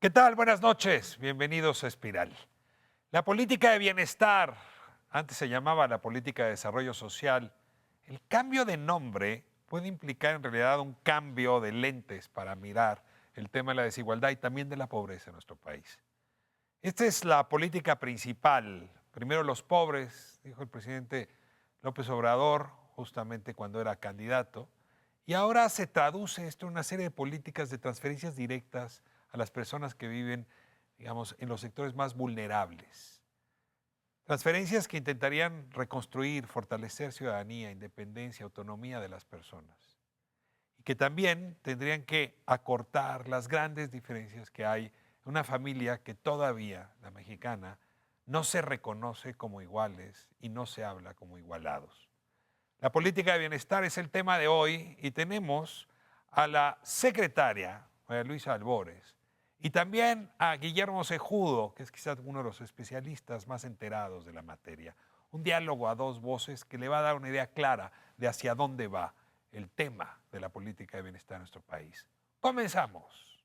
¿Qué tal? Buenas noches. Bienvenidos a Espiral. La política de bienestar, antes se llamaba la política de desarrollo social. El cambio de nombre puede implicar en realidad un cambio de lentes para mirar el tema de la desigualdad y también de la pobreza en nuestro país. Esta es la política principal. Primero los pobres, dijo el presidente López Obrador, justamente cuando era candidato. Y ahora se traduce esto en una serie de políticas de transferencias directas a las personas que viven, digamos, en los sectores más vulnerables. Transferencias que intentarían reconstruir, fortalecer ciudadanía, independencia, autonomía de las personas. Y que también tendrían que acortar las grandes diferencias que hay en una familia que todavía, la mexicana, no se reconoce como iguales y no se habla como igualados. La política de bienestar es el tema de hoy y tenemos a la secretaria, María Luisa Albores, y también a Guillermo Cejudo, que es quizás uno de los especialistas más enterados de la materia. Un diálogo a dos voces que le va a dar una idea clara de hacia dónde va el tema de la política de bienestar en nuestro país. Comenzamos.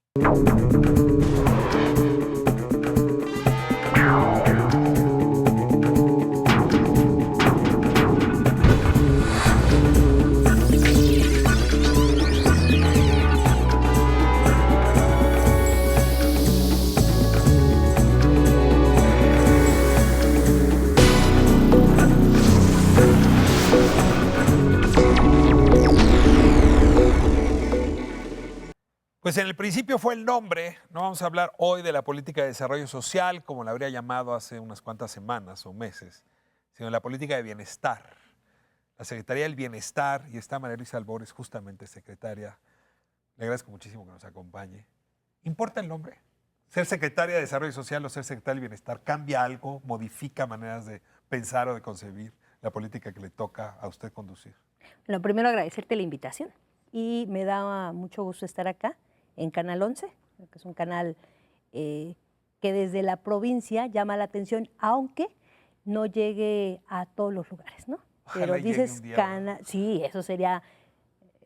Pues en el principio fue el nombre, no vamos a hablar hoy de la política de desarrollo social, como la habría llamado hace unas cuantas semanas o meses, sino de la política de bienestar. La Secretaría del Bienestar, y está María Luisa Albores, justamente secretaria. Le agradezco muchísimo que nos acompañe. ¿Importa el nombre? ¿Ser secretaria de Desarrollo Social o ser secretaria del Bienestar cambia algo, modifica maneras de pensar o de concebir la política que le toca a usted conducir? Lo primero, agradecerte la invitación y me da mucho gusto estar acá en Canal 11, que es un canal que desde la provincia llama la atención, aunque no llegue a todos los lugares, ¿no? Ojalá Pero llegue dices un día, ¿verdad? canal, sí, eso sería,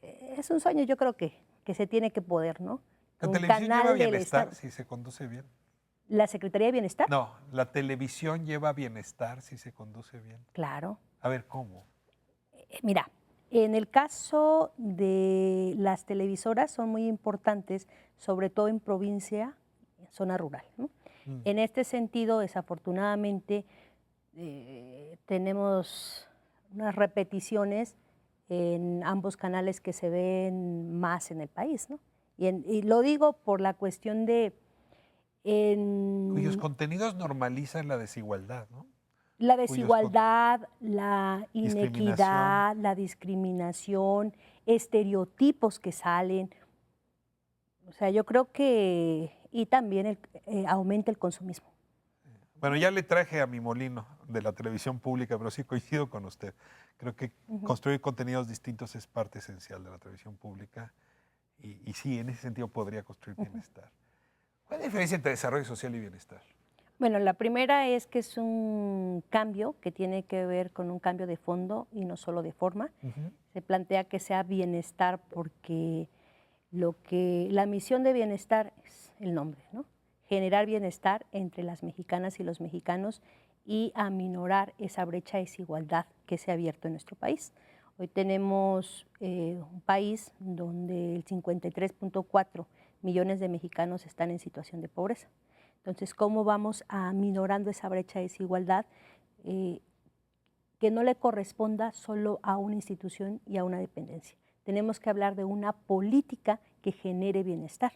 es un sueño yo creo que se tiene que poder, ¿no? La Un televisión lleva canal del bienestar Estado. si se conduce bien. ¿La Secretaría de Bienestar? No, la televisión lleva bienestar si se conduce bien. Claro. A ver, ¿cómo? Mira, en el caso de las televisoras son muy importantes, sobre todo en provincia, en zona rural, ¿no? Mm. En este sentido, desafortunadamente, tenemos unas repeticiones en ambos canales que se ven más en el país, ¿no? Y lo digo por la cuestión de Cuyos en contenidos normalizan la desigualdad, ¿no? la Cuyos con desigualdad, la discriminación. inequidad, la discriminación, estereotipos que salen. O sea, yo creo que, y también aumenta el consumismo. Bueno, ya le traje a mi molino de la televisión pública, pero sí coincido con usted. Creo que Ujú. construir contenidos distintos es parte esencial de la televisión pública y sí, en ese sentido podría construir bienestar. ¿Cuál es la diferencia entre desarrollo social y bienestar? Bueno, la primera es que es un cambio que tiene que ver con un cambio de fondo y no solo de forma. Ujú. Se plantea que sea bienestar porque la misión de bienestar es el nombre, ¿no? Generar bienestar entre las mexicanas y los mexicanos y aminorar esa brecha de desigualdad que se ha abierto en nuestro país. Hoy tenemos un país donde el 53.4 millones de mexicanos están en situación de pobreza. Entonces, ¿cómo vamos aminorando esa brecha de desigualdad eh, que no le corresponda solo a una institución y a una dependencia? Tenemos que hablar de una política que genere bienestar.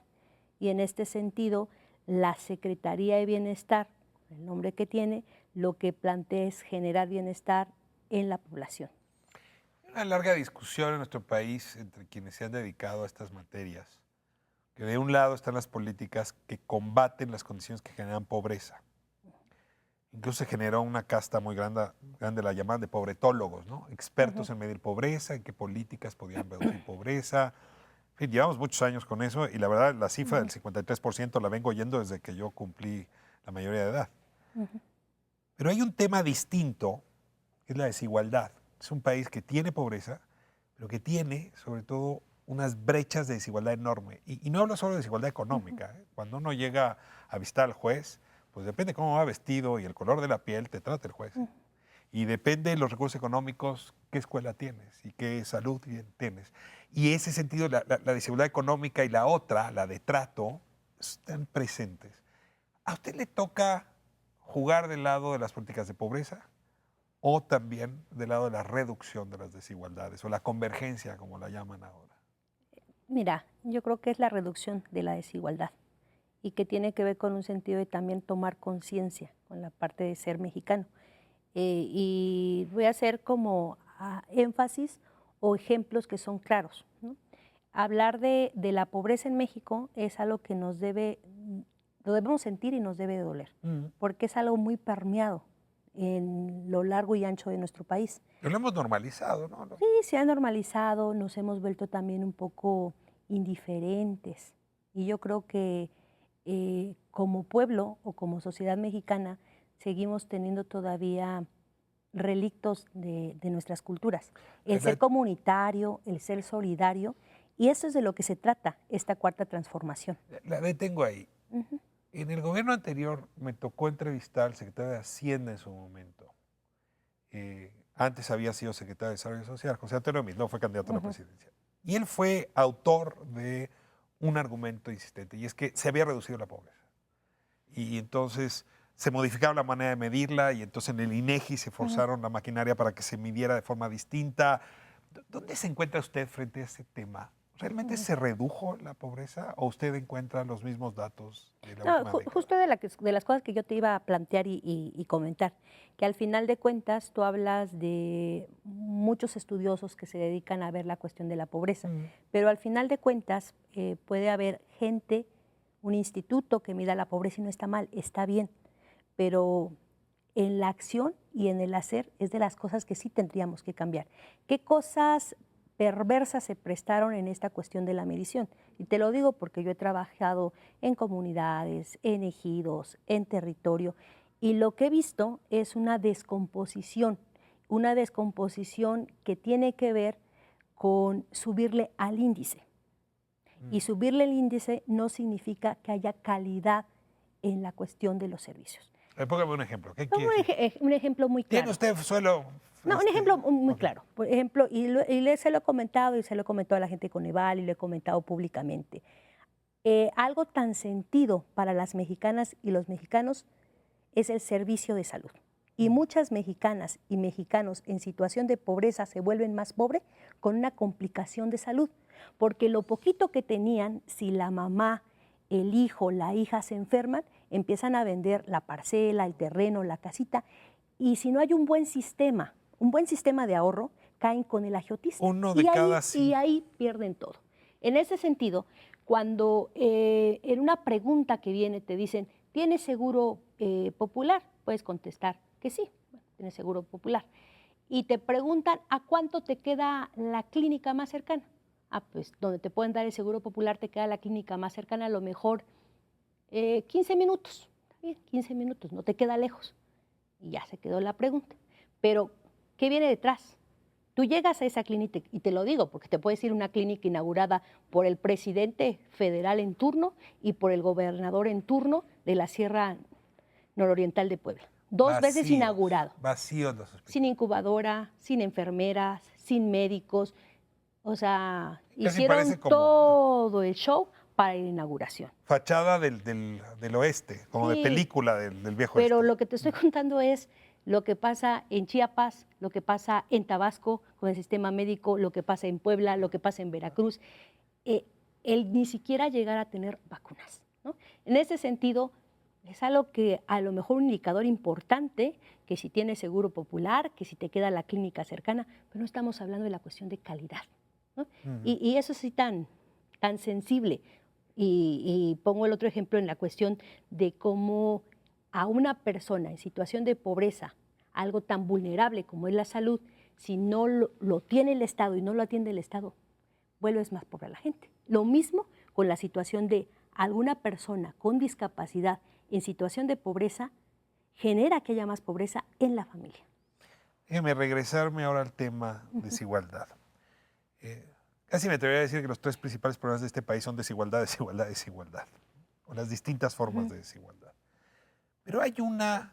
Y en este sentido, la Secretaría de Bienestar, el nombre que tiene, lo que plantea es generar bienestar en la población. Hay una larga discusión en nuestro país entre quienes se han dedicado a estas materias, que de un lado están las políticas que combaten las condiciones que generan pobreza. Incluso se generó una casta muy grande la llamaban de pobretólogos, ¿no? Expertos en medir pobreza, en qué políticas podían reducir pobreza. En fin, llevamos muchos años con eso y la verdad la cifra del 53% la vengo oyendo desde que yo cumplí la mayoría de edad. Pero hay un tema distinto, que es la desigualdad. Es un país que tiene pobreza, pero que tiene sobre todo unas brechas de desigualdad enorme. Y no hablo solo de desigualdad económica. Cuando uno llega a visitar al juez, pues depende cómo va vestido y el color de la piel, te trata el juez. Y depende de los recursos económicos, qué escuela tienes y qué salud tienes. Y ese sentido, la desigualdad económica y la otra, la de trato, están presentes. ¿A usted le toca jugar del lado de las políticas de pobreza o también del lado de la reducción de las desigualdades o la convergencia, como la llaman ahora? Mira, yo creo que es la reducción de la desigualdad y que tiene que ver con un sentido de también tomar conciencia con la parte de ser mexicano. Y voy a hacer como énfasis o ejemplos que son claros, ¿no? Hablar de la pobreza en México es algo que lo debemos sentir y nos debe de doler, porque es algo muy permeado en lo largo y ancho de nuestro país. Lo hemos normalizado, ¿no? Sí, se ha normalizado, nos hemos vuelto también un poco indiferentes. Y yo creo que como pueblo o como sociedad mexicana seguimos teniendo todavía relictos de nuestras culturas. El ser comunitario, el ser solidario, y eso es de lo que se trata esta cuarta transformación. La detengo ahí. En el gobierno anterior me tocó entrevistar al secretario de Hacienda en su momento. Antes había sido secretario de Desarrollo Social, José Antonio Meade, no fue candidato a la presidencia. Y él fue autor de un argumento insistente, y es que se había reducido la pobreza. Y entonces se modificaba la manera de medirla, y entonces en el INEGI se forzaron la maquinaria para que se midiera de forma distinta. ¿Dónde se encuentra usted frente a este tema? ¿Realmente se redujo la pobreza o usted encuentra los mismos datos de la última década? Justo de las cosas que yo te iba a plantear y comentar, que al final de cuentas tú hablas de muchos estudiosos que se dedican a ver la cuestión de la pobreza, pero al final de cuentas puede haber gente, un instituto que mida la pobreza y no está mal, está bien, pero en la acción y en el hacer es de las cosas que sí tendríamos que cambiar. ¿Qué cosas perversas se prestaron en esta cuestión de la medición? Y te lo digo porque yo he trabajado en comunidades, en ejidos, en territorio, y lo que he visto es una descomposición que tiene que ver con subirle al índice. Y subirle el índice no significa que haya calidad en la cuestión de los servicios. Póngame un ejemplo. ¿Qué Un ejemplo muy claro. ¿Tiene usted suelo? No, un ejemplo muy claro. Por ejemplo, se lo he comentado y se lo he comentado a la gente con Eval y lo he comentado públicamente. Algo tan sentido para las mexicanas y los mexicanos es el servicio de salud. Y muchas mexicanas y mexicanos en situación de pobreza se vuelven más pobres con una complicación de salud, porque lo poquito que tenían, si la mamá, el hijo, la hija se enferman, empiezan a vender la parcela, el terreno, la casita, y si no hay un buen sistema de ahorro, caen con el agiotista. Uno de cada 5. Y ahí pierden todo. En ese sentido, cuando en una pregunta que viene te dicen, ¿tienes seguro popular? Puedes contestar que sí, tienes seguro popular. Y te preguntan, ¿a cuánto te queda la clínica más cercana? Pues donde te pueden dar el seguro popular te queda la clínica más cercana, a lo mejor 15 minutos. Está bien, 15 minutos, no te queda lejos. Y ya se quedó la pregunta. Pero, ¿qué viene detrás? Tú llegas a esa clínica, y te lo digo porque te puedes ir a una clínica inaugurada por el presidente federal en turno y por el gobernador en turno de la Sierra Nororiental de Puebla. Dos veces inaugurado. Vacíos los hospitales. Sin incubadora, sin enfermeras, sin médicos. O sea, Casi hicieron todo el show para la inauguración. Fachada del oeste, como de película del viejo pero oeste. lo que te estoy contando es lo que pasa en Chiapas, lo que pasa en Tabasco con el sistema médico, lo que pasa en Puebla, lo que pasa en Veracruz. El ni siquiera llegar a tener vacunas, ¿no? En ese sentido, es algo que a lo mejor un indicador importante, que si tienes seguro popular, que si te queda la clínica cercana, pero no estamos hablando de la cuestión de calidad, ¿no? Y eso sí tan sensible. Y pongo el otro ejemplo en la cuestión de cómo a una persona en situación de pobreza, algo tan vulnerable como es la salud, si no lo tiene el Estado y no lo atiende el Estado, vuelves más pobre a la gente. Lo mismo con la situación de alguna persona con discapacidad en situación de pobreza, genera que haya más pobreza en la familia. Déjeme regresarme ahora al tema desigualdad. Casi me atrevería a decir que los tres principales problemas de este país son desigualdad, desigualdad, desigualdad, o las distintas formas de desigualdad. Pero hay una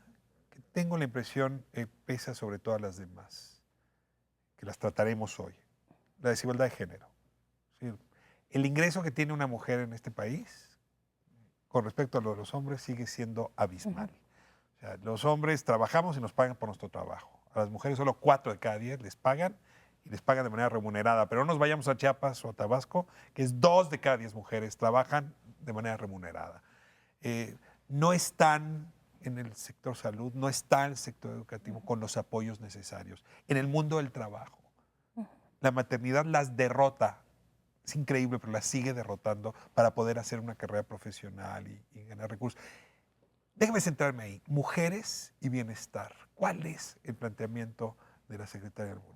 que tengo la impresión pesa sobre todas las demás, que las trataremos hoy, la desigualdad de género. Es decir, el ingreso que tiene una mujer en este país con respecto a lo de los hombres sigue siendo abismal. O sea, los hombres trabajamos y nos pagan por nuestro trabajo. A las mujeres solo 4 de cada 10 les pagan y les pagan de manera remunerada. Pero no nos vayamos a Chiapas o a Tabasco, que es 2 de cada 10 mujeres trabajan de manera remunerada. No están en el sector salud, no está en el sector educativo con los apoyos necesarios. En el mundo del trabajo, la maternidad las derrota. Es increíble, pero las sigue derrotando para poder hacer una carrera profesional y ganar recursos. Déjame centrarme ahí. Mujeres y bienestar. ¿Cuál es el planteamiento de la secretaria Álvarez?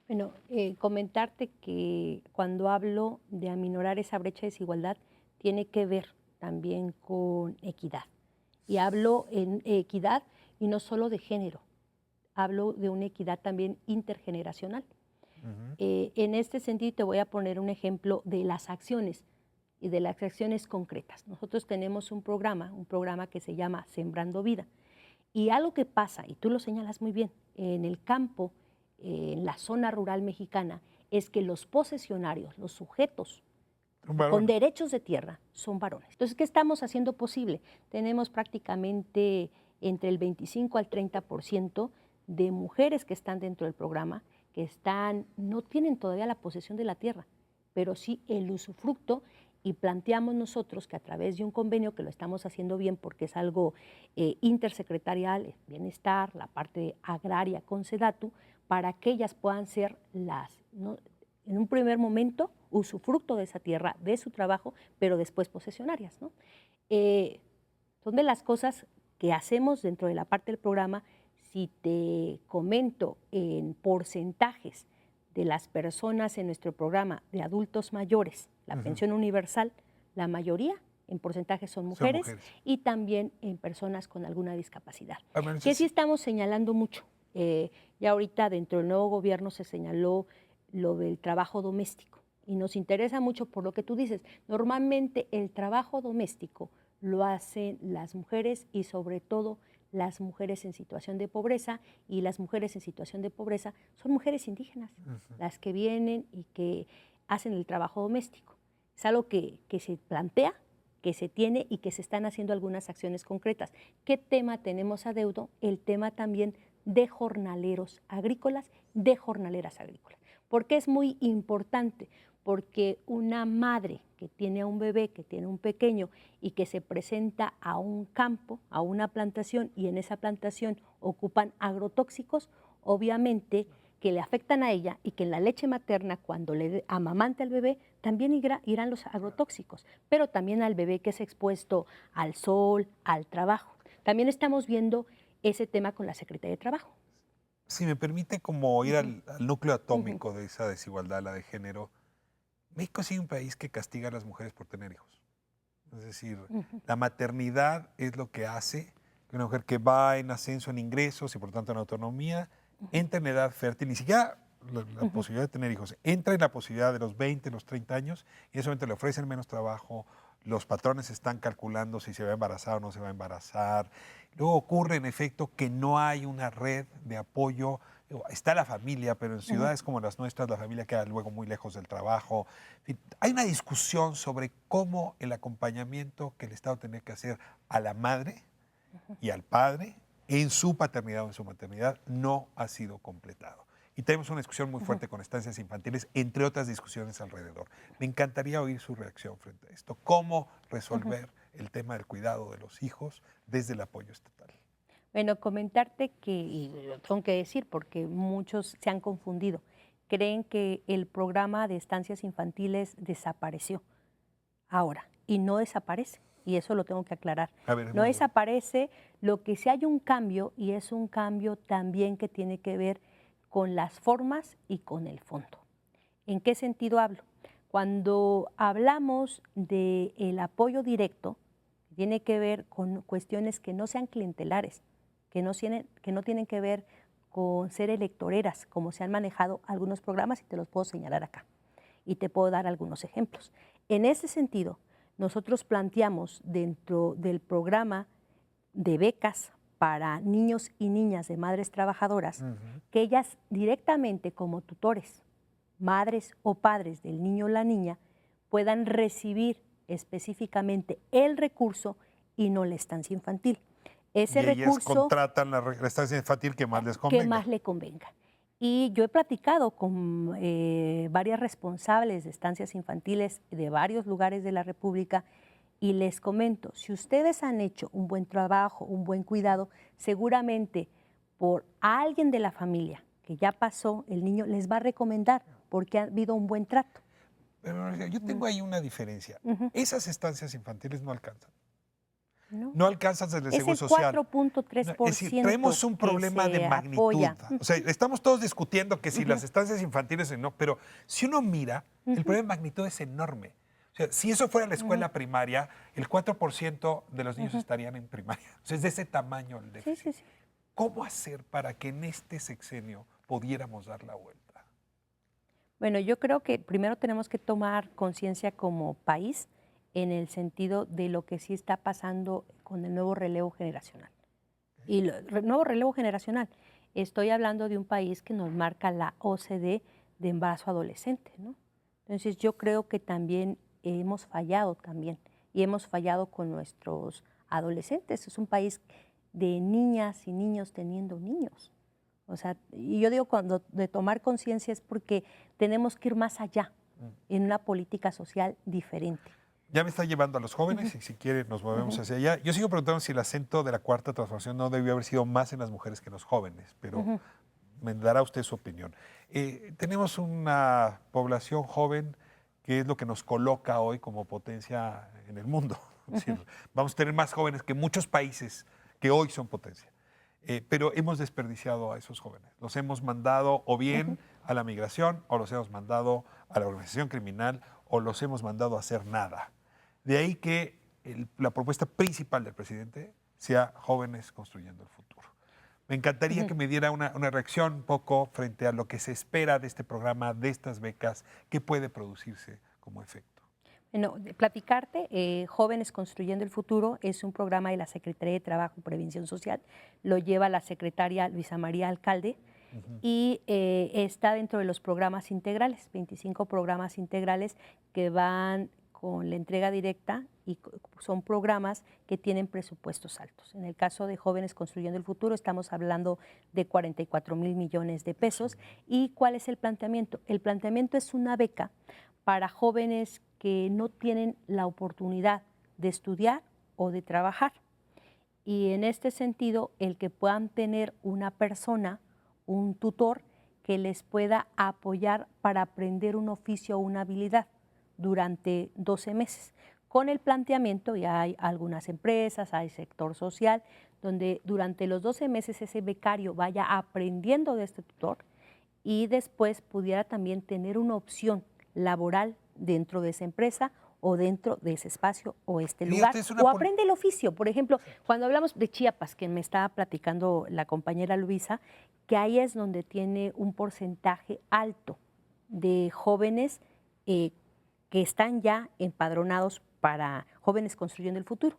Bueno, comentarte que cuando hablo de aminorar esa brecha de desigualdad, tiene que ver también con equidad. Y hablo en equidad y no solo de género, hablo de una equidad también intergeneracional. En este sentido, te voy a poner un ejemplo de las acciones y de las acciones concretas. Nosotros tenemos un programa que se llama Sembrando Vida. Y algo que pasa, y tú lo señalas muy bien, en el campo, en la zona rural mexicana, es que los posesionarios, los sujetos con derechos de tierra, son varones. Entonces, ¿qué estamos haciendo posible? Tenemos prácticamente entre el 25 al 30% de mujeres que están dentro del programa, que no tienen todavía la posesión de la tierra, pero sí el usufructo, y planteamos nosotros que a través de un convenio, que lo estamos haciendo bien porque es algo intersecretarial, bienestar, la parte agraria con SEDATU, para que ellas puedan ser en un primer momento, usufructo de esa tierra, de su trabajo, pero después posesionarias, ¿no? Son de las cosas que hacemos dentro de la parte del programa. Si te comento en porcentajes de las personas en nuestro programa de adultos mayores, la pensión universal, la mayoría en porcentaje son mujeres y también en personas con alguna discapacidad. Que sí estamos señalando mucho. Ya ahorita dentro del nuevo gobierno se señaló lo del trabajo doméstico y nos interesa mucho por lo que tú dices. Normalmente el trabajo doméstico lo hacen las mujeres y sobre todo las mujeres en situación de pobreza, y las mujeres en situación de pobreza son mujeres indígenas, las que vienen y que hacen el trabajo doméstico. Es algo que se plantea, que se tiene y que se están haciendo algunas acciones concretas. ¿Qué tema tenemos a deuda? El tema también de jornaleros agrícolas, de jornaleras agrícolas. ¿Por qué es muy importante? Porque una madre que tiene a un bebé, que tiene un pequeño y que se presenta a un campo, a una plantación, y en esa plantación ocupan agrotóxicos, obviamente que le afectan a ella, y que en la leche materna, cuando le amamante al bebé, también irán los agrotóxicos, pero también al bebé que es expuesto al sol, al trabajo. También estamos viendo ese tema con la Secretaría de Trabajo. Si me permite como ir al núcleo atómico de esa desigualdad, la de género, México es un país que castiga a las mujeres por tener hijos. Es decir, la maternidad es lo que hace que una mujer que va en ascenso en ingresos y por tanto en autonomía, entra en edad fértil, ni siquiera la posibilidad de tener hijos, entra en la posibilidad de los 20, los 30 años, y en ese momento le ofrecen menos trabajo, los patrones están calculando si se va a embarazar o no se va a embarazar. Luego ocurre en efecto que no hay una red de apoyo. Está la familia, pero en ciudades como las nuestras la familia queda luego muy lejos del trabajo. Hay una discusión sobre cómo el acompañamiento que el Estado tiene que hacer a la madre y al padre en su paternidad o en su maternidad no ha sido completado. Y tenemos una discusión muy fuerte con estancias infantiles, entre otras discusiones alrededor. Me encantaría oír su reacción frente a esto. ¿Cómo resolver el tema del cuidado de los hijos desde el apoyo estatal? Bueno, comentarte que, y lo tengo que decir porque muchos se han confundido, creen que el programa de estancias infantiles desapareció ahora, y no desaparece, y eso lo tengo que aclarar. No desaparece, lo que sí hay un cambio, y es un cambio también que tiene que ver con las formas y con el fondo. ¿En qué sentido hablo? Cuando hablamos del apoyo directo, tiene que ver con cuestiones que no sean clientelares, que no tienen que ver con ser electoreras, como se han manejado algunos programas y te los puedo señalar acá. Y te puedo dar algunos ejemplos. En ese sentido, nosotros planteamos dentro del programa de becas para niños y niñas de madres trabajadoras, que ellas directamente como tutores, madres o padres del niño o la niña, puedan recibir específicamente el recurso y no la estancia infantil. Ese Y ellas recurso contratan la estancia infantil que más les que convenga. más le convenga. Y yo he platicado con varias responsables de estancias infantiles de varios lugares de la República y les comento, si ustedes han hecho un buen trabajo, un buen cuidado, seguramente por alguien de la familia que ya pasó, el niño les va a recomendar porque ha habido un buen trato. Pero yo tengo ahí una diferencia. Esas estancias infantiles no alcanzan. No. No alcanzan desde el Es Seguro el Social. 4.3% Es decir, traemos un problema de magnitud. apoya. O sea, estamos todos discutiendo que si las estancias infantiles o no, pero si uno mira, el problema de magnitud es enorme. O sea, si eso fuera la escuela primaria, el 4% de los niños estarían en primaria. O sea, es de ese tamaño el déficit. Sí. ¿Cómo hacer para que en este sexenio pudiéramos dar la vuelta? Bueno, yo creo que primero tenemos que tomar conciencia como país en el sentido de lo que sí está pasando con el nuevo relevo generacional. Y nuevo relevo generacional, estoy hablando de un país que nos marca la OCDE de embarazo adolescente, ¿no? Entonces yo creo que también hemos fallado también y hemos fallado con nuestros adolescentes. Es un país de niñas y niños teniendo niños. O sea, y yo digo cuando de tomar conciencia es porque tenemos que ir más allá en una política social diferente. Ya me está llevando a los jóvenes y si quiere nos movemos hacia allá. Yo sigo preguntando si el acento de la cuarta transformación no debió haber sido más en las mujeres que en los jóvenes, pero me dará usted su opinión. Tenemos una población joven que es lo que nos coloca hoy como potencia en el mundo. Es decir, vamos a tener más jóvenes que muchos países que hoy son potencia. Pero hemos desperdiciado a esos jóvenes. Los hemos mandado o bien a la migración, o los hemos mandado a la organización criminal, o los hemos mandado a hacer nada. De ahí que la propuesta principal del presidente sea jóvenes construyendo el futuro. Me encantaría que me diera una reacción un poco frente a lo que se espera de este programa, de estas becas, qué puede producirse como efecto. Bueno, platicarte, Jóvenes Construyendo el Futuro es un programa de la Secretaría de Trabajo y Previsión Social, lo lleva la secretaria Luisa María Alcalde y está dentro de los programas integrales, 25 programas integrales que van con la entrega directa y son programas que tienen presupuestos altos. En el caso de Jóvenes Construyendo el Futuro estamos hablando de 44,000 millones de pesos. ¿Y cuál es el planteamiento? El planteamiento es una beca para jóvenes que no tienen la oportunidad de estudiar o de trabajar. Y en este sentido, el que puedan tener una persona, un tutor, que les pueda apoyar para aprender un oficio o una habilidad durante 12 meses. Con el planteamiento, ya hay algunas empresas, hay sector social, donde durante los 12 meses ese becario vaya aprendiendo de este tutor y después pudiera también tener una opción laboral dentro de esa empresa o dentro de ese espacio o este lugar, o aprende el oficio. Por ejemplo, cuando hablamos de Chiapas, que me estaba platicando la compañera Luisa, que ahí es donde tiene un porcentaje alto de jóvenes que están ya empadronados para Jóvenes Construyendo el Futuro.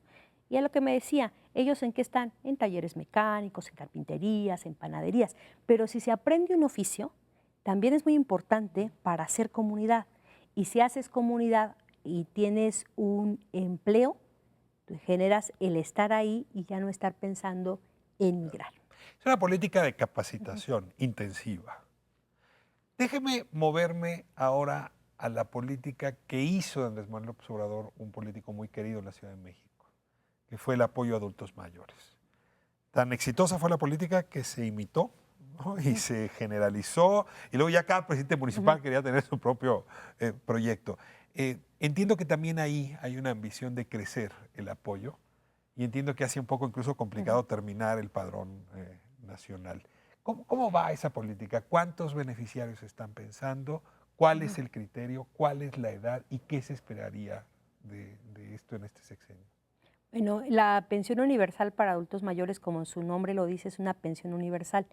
Y a lo que me decía, ellos en qué están, en talleres mecánicos, en carpinterías, en panaderías, pero si se aprende un oficio, también es muy importante para hacer comunidad. Y si haces comunidad y tienes un empleo, tú generas el estar ahí y ya no estar pensando en migrar. Es una política de capacitación intensiva. Déjeme moverme ahora a la política que hizo Andrés Manuel López Obrador, un político muy querido en la Ciudad de México, que fue el apoyo a adultos mayores. Tan exitosa fue la política que se imitó, ¿no? Y se generalizó, y luego ya cada presidente municipal quería tener su propio proyecto. Entiendo que también ahí hay una ambición de crecer el apoyo, y entiendo que hace un poco incluso complicado terminar el padrón nacional. ¿Cómo va esa política? ¿Cuántos beneficiarios están pensando? ¿Cuál es el criterio? ¿Cuál es la edad? ¿Y qué se esperaría de esto en este sexenio? Bueno, la pensión universal para adultos mayores, como su nombre lo dice, es una pensión universal.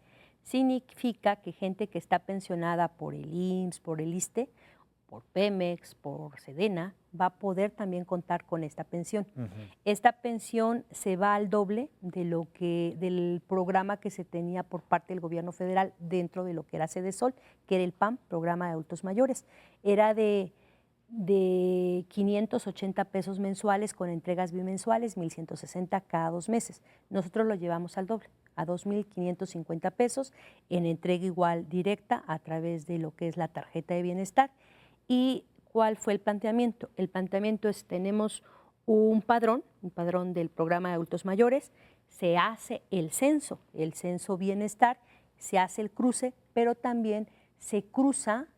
Significa que gente que está pensionada por el IMSS, por el ISSSTE, por Pemex, por Sedena, va a poder también contar con esta pensión. Esta pensión se va al doble de del programa que se tenía por parte del gobierno federal dentro de lo que era Sedesol, que era el PAM, Programa de Adultos Mayores. Era de 580 pesos mensuales con entregas bimensuales, 1,160 cada 2 meses. Nosotros lo llevamos al doble, a 2,550 pesos en entrega igual directa a través de lo que es la tarjeta de bienestar. ¿Y cuál fue el planteamiento? El planteamiento es, tenemos un padrón del programa de adultos mayores, se hace el censo bienestar, se hace el cruce, pero también se cruza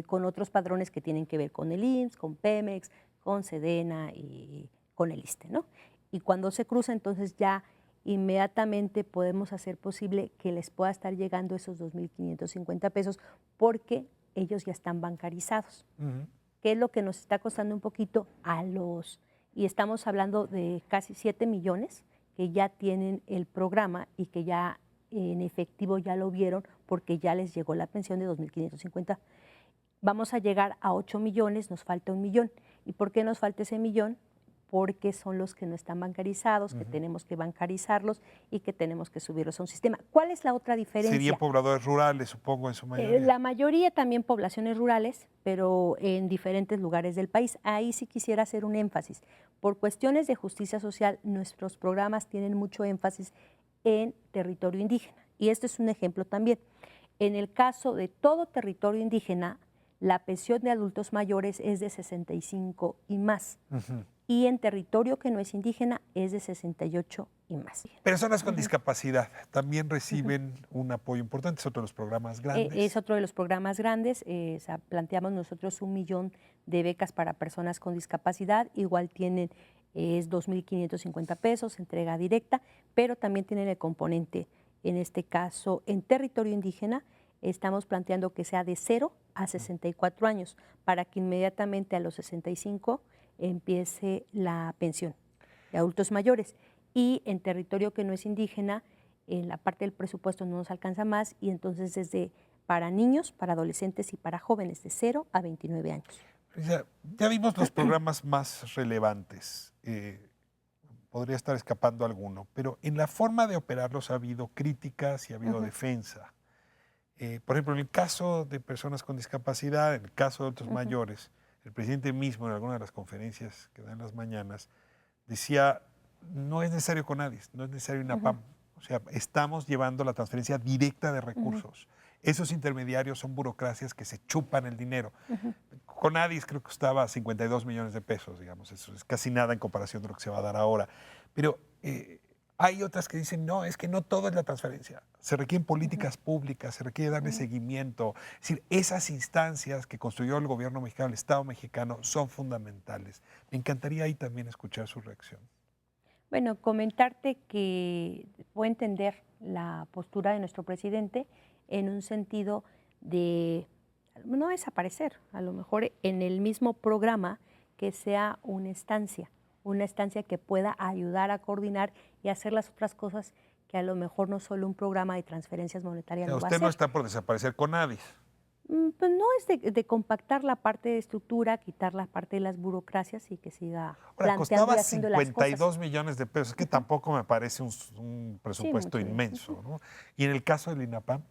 con otros padrones que tienen que ver con el IMSS, con Pemex, con Sedena y con el ISSSTE, ¿no? Y cuando se cruza, entonces ya inmediatamente podemos hacer posible que les pueda estar llegando esos 2,550 pesos porque ellos ya están bancarizados. ¿Qué es lo que nos está costando un poquito y estamos hablando de casi 7 millones que ya tienen el programa y que ya en efectivo ya lo vieron porque ya les llegó la pensión de 2,550. Vamos a llegar a 8 millones, nos falta 1 millón. ¿Y por qué nos falta ese millón? Porque son los que no están bancarizados, que tenemos que bancarizarlos y que tenemos que subirlos a un sistema. ¿Cuál es la otra diferencia? Serían pobladores rurales, supongo, en su mayoría. La mayoría también poblaciones rurales, pero en diferentes lugares del país. Ahí sí quisiera hacer un énfasis. Por cuestiones de justicia social, nuestros programas tienen mucho énfasis en territorio indígena. Y este es un ejemplo también. En el caso de todo territorio indígena, la pensión de adultos mayores es de 65 y más. Y en territorio que no es indígena es de 68 y más. Personas con discapacidad también reciben un apoyo importante, es otro de los programas grandes. Es otro de los programas grandes, planteamos nosotros 1 millón de becas para personas con discapacidad, igual es 2,550 pesos, entrega directa, pero también tienen el componente, en este caso, en territorio indígena, estamos planteando que sea de 0 a 64 años, para que inmediatamente a los 65 empiece la pensión de adultos mayores. Y en territorio que no es indígena, en la parte del presupuesto no nos alcanza más y entonces es para niños, para adolescentes y para jóvenes de 0 a 29 años. Ya vimos los programas más relevantes. Podría estar escapando alguno, pero en la forma de operarlos ha habido críticas y ha habido defensa. Por ejemplo, en el caso de personas con discapacidad, en el caso de adultos mayores, el presidente mismo en alguna de las conferencias que da en las mañanas decía, no es necesario CONADIS, no es necesario INAPAM. O sea, estamos llevando la transferencia directa de recursos. Esos intermediarios son burocracias que se chupan el dinero. CONADIS creo que costaba 52 millones de pesos, digamos, eso es casi nada en comparación de lo que se va a dar ahora. Pero hay otras que dicen, no, es que no todo es la transferencia. Se requieren políticas públicas, se requiere darle seguimiento. Es decir, esas instancias que construyó el gobierno mexicano, el Estado mexicano, son fundamentales. Me encantaría ahí también escuchar su reacción. Bueno, comentarte que puedo entender la postura de nuestro presidente en un sentido de no desaparecer, a lo mejor en el mismo programa que sea una estancia que pueda ayudar a coordinar y hacer las otras cosas que a lo mejor no solo un programa de transferencias monetarias lo va a hacer. Usted no está por desaparecer CONADIS. Pues no es de compactar la parte de estructura, quitar la parte de las burocracias y que siga planteando y haciendo las cosas. 52 millones de pesos, que tampoco me parece un presupuesto inmenso, ¿no? Y en el caso del INAPAM.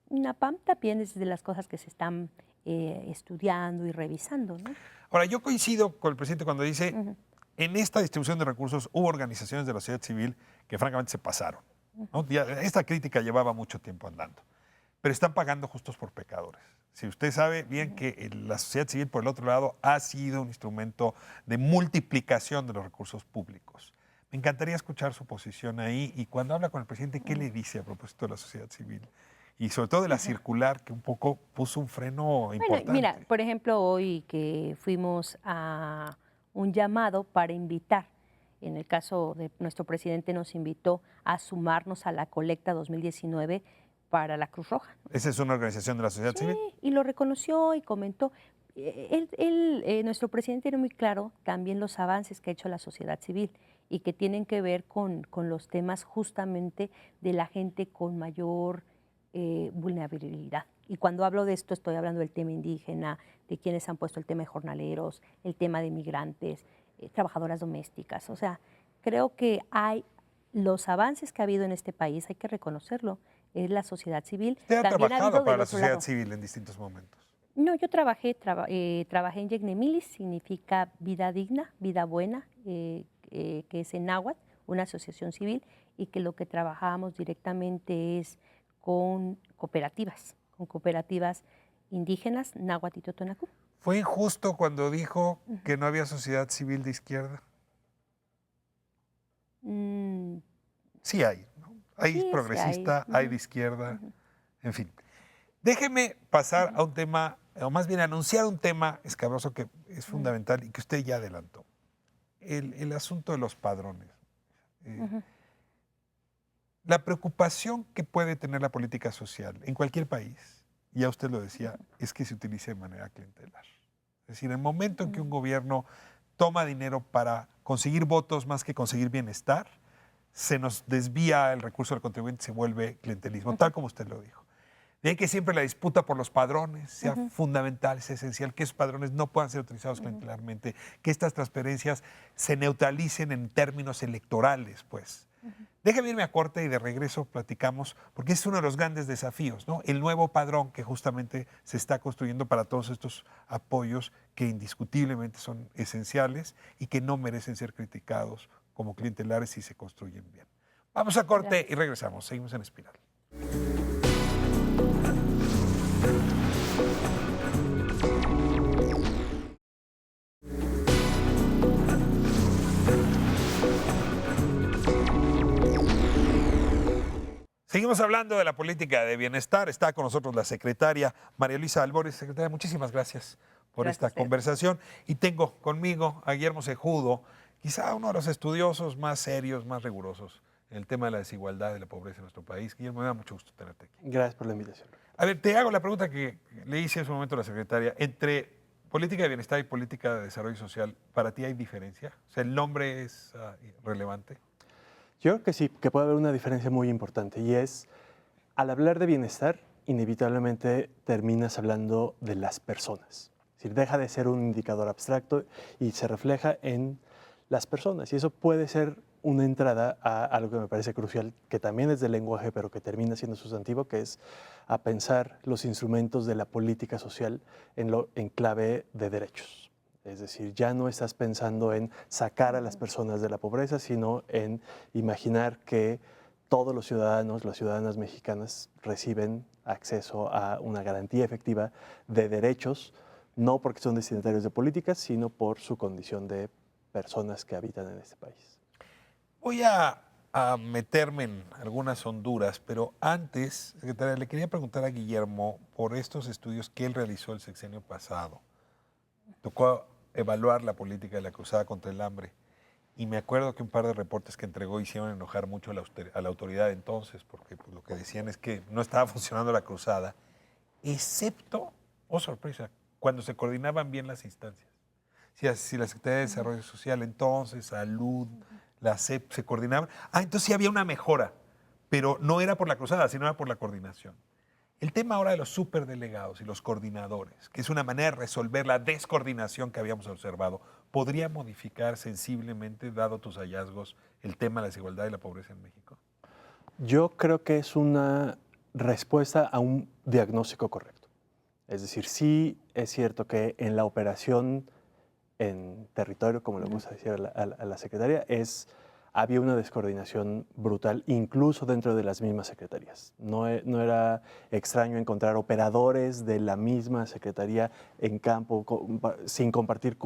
INAPAM también es de las cosas que se están estudiando y revisando, ¿no? Ahora, yo coincido con el presidente cuando dice, en esta distribución de recursos hubo organizaciones de la sociedad civil que francamente se pasaron, ¿no? Esta crítica llevaba mucho tiempo andando, pero están pagando justos por pecadores. Si usted sabe bien que la sociedad civil, por el otro lado, ha sido un instrumento de multiplicación de los recursos públicos. Me encantaría escuchar su posición ahí y cuando habla con el presidente, ¿qué le dice a propósito de la sociedad civil? Y sobre todo de la circular, que un poco puso un freno importante. Bueno, mira, por ejemplo, hoy que fuimos a un llamado para invitar, en el caso de nuestro presidente nos invitó a sumarnos a la colecta 2019 para la Cruz Roja. ¿Esa es una organización de la sociedad civil? Sí, y lo reconoció y comentó. Nuestro presidente tiene muy claro también los avances que ha hecho la sociedad civil y que tienen que ver con los temas justamente de la gente con mayor vulnerabilidad. Y cuando hablo de esto estoy hablando del tema indígena, de quienes han puesto el tema de jornaleros, el tema de migrantes, trabajadoras domésticas. O sea, creo que hay los avances que ha habido en este país, hay que reconocerlo, es la sociedad civil. Usted ha También ha trabajado habido para del la otro sociedad lado. civil en distintos momentos. No, yo trabajé en Yegnemilis, significa vida digna, vida buena, que es en náhuatl, una asociación civil, y que lo que trabajábamos directamente es con cooperativas indígenas, náhuatl y totonacú. ¿Fue injusto cuando dijo que no había sociedad civil de izquierda? Mm, Sí hay, ¿no? Hay sí hay. progresista, hay de izquierda, en fin. Déjeme pasar a un tema, o más bien anunciar un tema escabroso que es fundamental y que usted ya adelantó. El asunto de los padrones. La preocupación que puede tener la política social en cualquier país, ya usted lo decía, es que se utilice de manera clientelar. Es decir, en el momento en que un gobierno toma dinero para conseguir votos más que conseguir bienestar, se nos desvía el recurso del contribuyente, se vuelve clientelismo, tal como usted lo dijo. De ahí que siempre la disputa por los padrones sea fundamental, sea esencial, que esos padrones no puedan ser utilizados clientelarmente, que estas transferencias se neutralicen en términos electorales, pues. Déjame irme a corte y de regreso platicamos, porque es uno de los grandes desafíos, ¿no? El nuevo padrón que justamente se está construyendo para todos estos apoyos que indiscutiblemente son esenciales y que no merecen ser criticados como clientelares si se construyen bien. Vamos a corte y regresamos. Seguimos en Espiral. Seguimos hablando de la política de bienestar. Está con nosotros la secretaria María Luisa Albores. Secretaria, muchísimas gracias por esta conversación. Y tengo conmigo a Guillermo Sejudo, quizá uno de los estudiosos más serios, más rigurosos en el tema de la desigualdad y la pobreza en nuestro país. Guillermo, me da mucho gusto tenerte aquí. Gracias por la invitación. A ver, te hago la pregunta que le hice en su momento a la secretaria. Entre política de bienestar y política de desarrollo social, ¿para ti hay diferencia? O sea, ¿el nombre es relevante? Yo creo que sí, que puede haber una diferencia muy importante y es, al hablar de bienestar, inevitablemente terminas hablando de las personas. Es decir, deja de ser un indicador abstracto y se refleja en las personas. Y eso puede ser una entrada a algo que me parece crucial, que también es del lenguaje, pero que termina siendo sustantivo, que es a pensar los instrumentos de la política social en clave de derechos. Es decir, ya no estás pensando en sacar a las personas de la pobreza, sino en imaginar que todos los ciudadanos, las ciudadanas mexicanas reciben acceso a una garantía efectiva de derechos, no porque son destinatarios de políticas, sino por su condición de personas que habitan en este país. Voy a meterme en algunas honduras, pero antes, secretaria, le quería preguntar a Guillermo por estos estudios que él realizó el sexenio pasado. Tocó evaluar la política de la cruzada contra el hambre. Y me acuerdo que un par de reportes que entregó hicieron enojar mucho a la autoridad entonces, porque pues, lo que decían es que no estaba funcionando la cruzada, excepto, oh sorpresa, cuando se coordinaban bien las instancias. Si la Secretaría de Desarrollo Social entonces, Salud, la CEP se coordinaban, entonces sí había una mejora, pero no era por la cruzada, sino era por la coordinación. El tema ahora de los superdelegados y los coordinadores, que es una manera de resolver la descoordinación que habíamos observado, ¿podría modificar sensiblemente, dado tus hallazgos, el tema de la desigualdad y la pobreza en México? Yo creo que es una respuesta a un diagnóstico correcto. Es decir, sí es cierto que en la operación en territorio, como le gusta decir a la secretaría, había una descoordinación brutal, incluso dentro de las mismas secretarías. No era extraño encontrar operadores de la misma secretaría en campo, sin compartir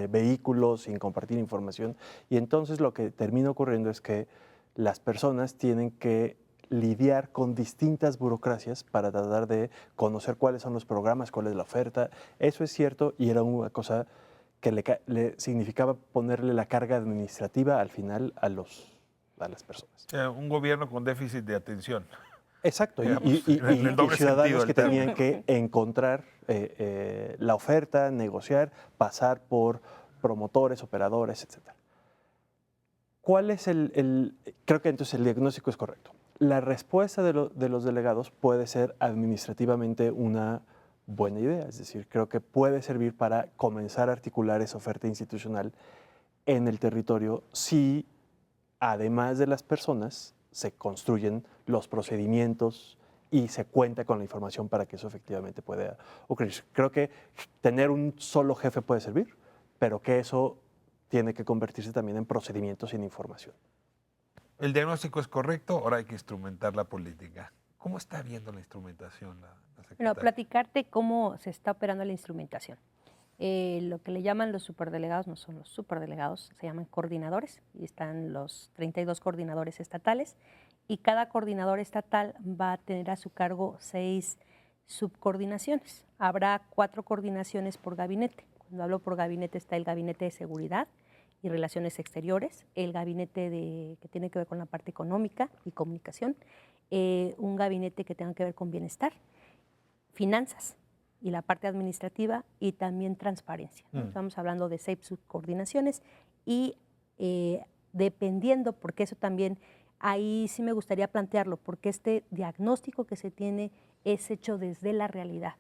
vehículos, sin compartir información. Y entonces lo que termina ocurriendo es que las personas tienen que lidiar con distintas burocracias para tratar de conocer cuáles son los programas, cuál es la oferta. Eso es cierto y era una cosa que le significaba ponerle la carga administrativa al final a las personas. Un gobierno con déficit de atención. Exacto, Digamos, y doble ciudadanos que término. tenían que encontrar la oferta, negociar, pasar por promotores, operadores, etc. ¿Cuál es creo que entonces el diagnóstico es correcto. la respuesta de los delegados puede ser administrativamente una buena idea, es decir, creo que puede servir para comenzar a articular esa oferta institucional en el territorio si, además de las personas, se construyen los procedimientos y se cuenta con la información para que eso efectivamente pueda ocurrir. Creo que tener un solo jefe puede servir, pero que eso tiene que convertirse también en procedimientos y en información. El diagnóstico es correcto, ahora hay que instrumentar la política. ¿Cómo está viendo la instrumentación la secretaria? Bueno, platicarte cómo se está operando la instrumentación. Lo que le llaman los superdelegados no son los superdelegados, se llaman coordinadores y están los 32 coordinadores estatales y cada coordinador estatal va a tener a su cargo 6 subcoordinaciones. Habrá 4 coordinaciones por gabinete. Cuando hablo por gabinete está el gabinete de seguridad y relaciones exteriores, el gabinete que tiene que ver con la parte económica y comunicación, un gabinete que tenga que ver con bienestar, finanzas y la parte administrativa y también transparencia, ¿no? Estamos hablando de 6 subcoordinaciones y dependiendo, porque eso también, ahí sí me gustaría plantearlo, porque este diagnóstico que se tiene es hecho desde la realidad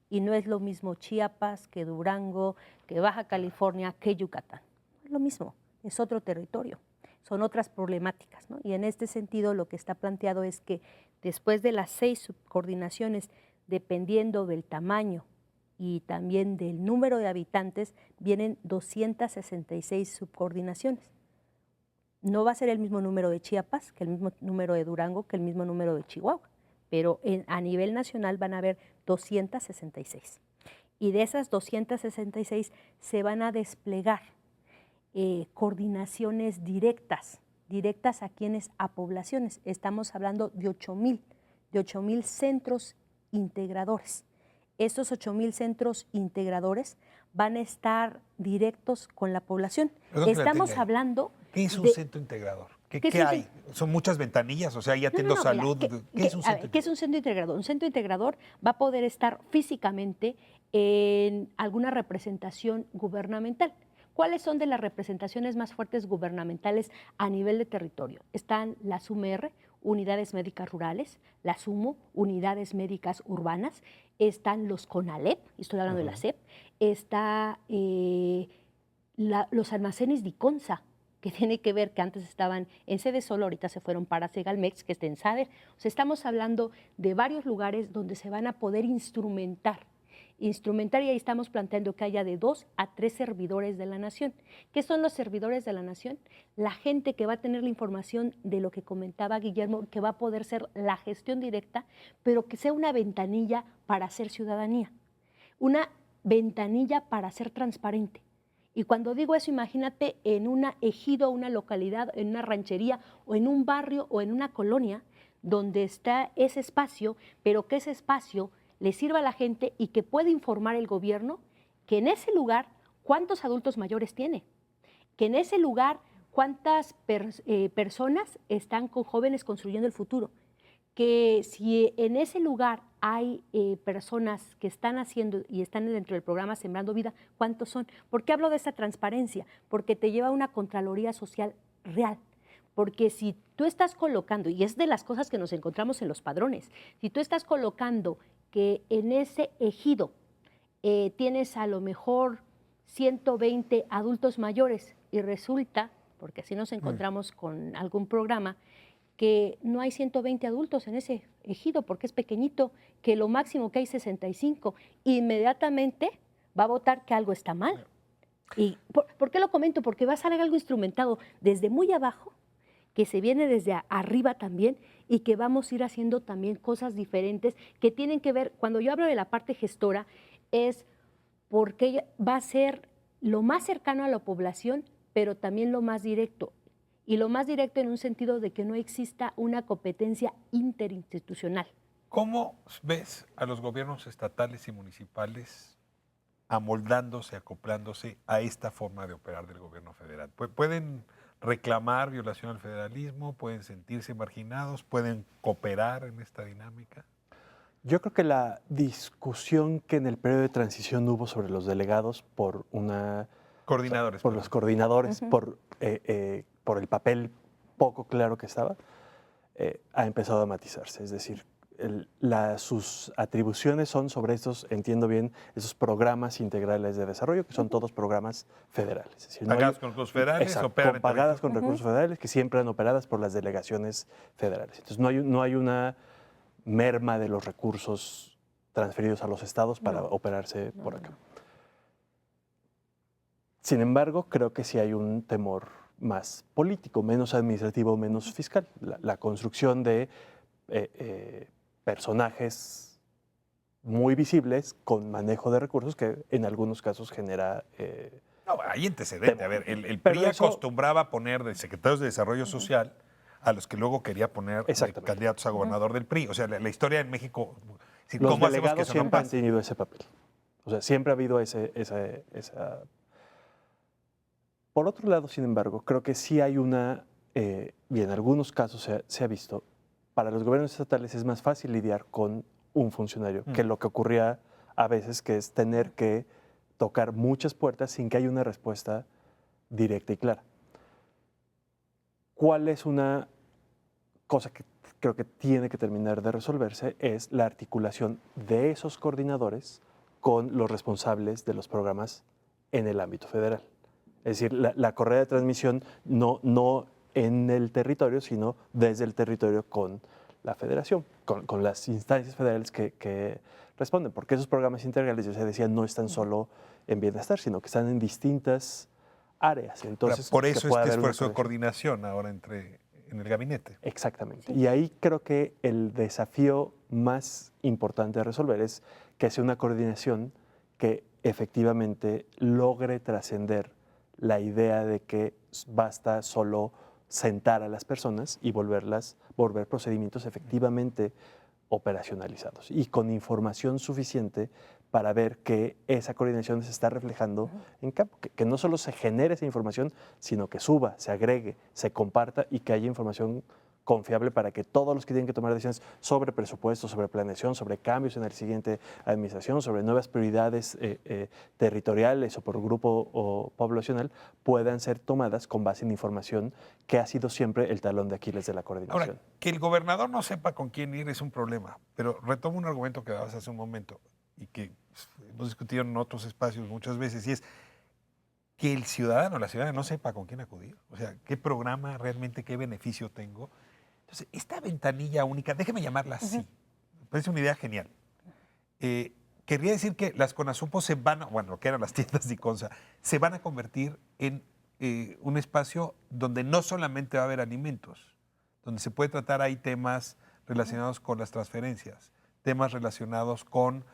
y no es lo mismo Chiapas que Durango, que Baja California, que Yucatán. Es lo mismo, es otro territorio, son otras problemáticas, ¿no? Y en este sentido lo que está planteado es que después de las 6 subcoordinaciones, dependiendo del tamaño y también del número de habitantes, vienen 266 subcoordinaciones. No va a ser el mismo número de Chiapas, que el mismo número de Durango, que el mismo número de Chihuahua, pero a nivel nacional van a haber 266. Y de esas 266 se van a desplegar coordinaciones directas a quienes, a poblaciones. Estamos hablando de 8,000 centros integradores. Estos 8,000 centros integradores van a estar directos con la población. Estamos hablando... ¿Qué es un centro integrador? ¿Qué hay? ¿Son muchas ventanillas? O sea, ya atiendo salud. Mira, ¿Qué es un centro integrador? ¿Qué es un centro integrador? Un centro integrador va a poder estar físicamente en alguna representación gubernamental. ¿Cuáles son de las representaciones más fuertes gubernamentales a nivel de territorio? Están las UMR, Unidades Médicas Rurales, las UMO, Unidades Médicas Urbanas, están los CONALEP, estoy hablando de la SEP, está los almacenes de ICONSA, que tiene que ver que antes estaban en sede solo, ahorita se fueron para Segalmex, que está en SADER. O sea, estamos hablando de varios lugares donde se van a poder instrumentar y ahí estamos planteando que haya de 2 a 3 servidores de la nación. ¿Qué son los servidores de la nación? La gente que va a tener la información de lo que comentaba Guillermo, que va a poder ser la gestión directa, pero que sea una ventanilla para hacer ciudadanía, una ventanilla para ser transparente. Y cuando digo eso, imagínate en un ejido, una localidad, en una ranchería o en un barrio o en una colonia donde está ese espacio, pero que ese espacio le sirva a la gente y que pueda informar el gobierno que en ese lugar cuántos adultos mayores tiene, que en ese lugar cuántas personas están con jóvenes construyendo el futuro, que si en ese lugar hay personas que están haciendo y están dentro del programa Sembrando Vida, ¿cuántos son? ¿Por qué hablo de esa transparencia? Porque te lleva a una contraloría social real. Porque si tú estás colocando, y es de las cosas que nos encontramos en los padrones, si tú estás colocando que en ese ejido tienes a lo mejor 120 adultos mayores y resulta, porque así nos encontramos con algún programa, que no hay 120 adultos en ese ejido porque es pequeñito, que lo máximo que hay 65, inmediatamente va a votar que algo está mal. ¿Y por qué lo comento? Porque va a salir algo instrumentado desde muy abajo, que se viene desde arriba también y que vamos a ir haciendo también cosas diferentes que tienen que ver, cuando yo hablo de la parte gestora, es porque va a ser lo más cercano a la población, pero también lo más directo. Y lo más directo en un sentido de que no exista una competencia interinstitucional. ¿Cómo ves a los gobiernos estatales y municipales amoldándose, acoplándose a esta forma de operar del gobierno federal? ¿Pueden reclamar violación al federalismo? ¿Pueden sentirse marginados? ¿Pueden cooperar en esta dinámica? Yo creo que la discusión que en el periodo de transición hubo sobre los delegados por Coordinadores. los coordinadores, por el papel poco claro que estaba, ha empezado a matizarse. Es decir, sus atribuciones son sobre estos, entiendo bien, esos programas integrales de desarrollo, que son todos programas federales. Es decir, Pagadas con recursos federales, exacto, operan en pagadas territorio. con recursos federales, que siempre han operadas por las delegaciones federales. Entonces, no hay una merma de los recursos transferidos a los estados para operarse por acá. Sin embargo, creo que sí hay un temor más político, menos administrativo, menos fiscal. La construcción de personajes muy visibles con manejo de recursos que en algunos casos genera... No, hay antecedente. A ver, el Pero PRI eso- acostumbraba a poner de secretarios de Desarrollo Social a los que luego quería poner de Exactamente. candidatos a gobernador del PRI. O sea, la historia en México, Los ¿cómo hacemos que delegados eso no siempre han pase? tenido ese papel. O sea, siempre ha habido esa... Por otro lado, sin embargo, creo que sí hay una, y en algunos casos se ha visto, para los gobiernos estatales es más fácil lidiar con un funcionario que lo que ocurría a veces, que es tener que tocar muchas puertas sin que haya una respuesta directa y clara. ¿Cuál es una cosa que creo que tiene que terminar de resolverse? Es la articulación de esos coordinadores con los responsables de los programas en el ámbito federal. Es decir, la correa de transmisión no en el territorio, sino desde el territorio con la federación, con las instancias federales que responden. Porque esos programas integrales, yo se decía, no están solo en bienestar, sino que están en distintas áreas. Entonces, Por que eso pueda este haber una esfuerzo de conexión. coordinación ahora en el gabinete. Exactamente. Y ahí creo que el desafío más importante a resolver es que sea una coordinación que efectivamente logre trascender la idea de que basta solo sentar a las personas y volver procedimientos efectivamente operacionalizados y con información suficiente para ver que esa coordinación se está reflejando en campo, que no solo se genere esa información, sino que suba, se agregue, se comparta y que haya información confiable para que todos los que tienen que tomar decisiones sobre presupuestos, sobre planeación, sobre cambios en la siguiente administración, sobre nuevas prioridades territoriales o por grupo o poblacional, puedan ser tomadas con base en información que ha sido siempre el talón de Aquiles de la coordinación. Ahora, que el gobernador no sepa con quién ir es un problema, pero retomo un argumento que dabas hace un momento y que hemos discutido en otros espacios muchas veces, y es que el ciudadano, la ciudadana no sepa con quién acudir. O sea, qué programa realmente, qué beneficio tengo. Entonces, esta ventanilla única, déjeme llamarla así, me parece una idea genial. Querría decir que las CONASUPO se van, bueno, lo que eran las tiendas de Iconza, se van a convertir en un espacio donde no solamente va a haber alimentos, donde se puede tratar ahí temas relacionados con las transferencias, temas relacionados con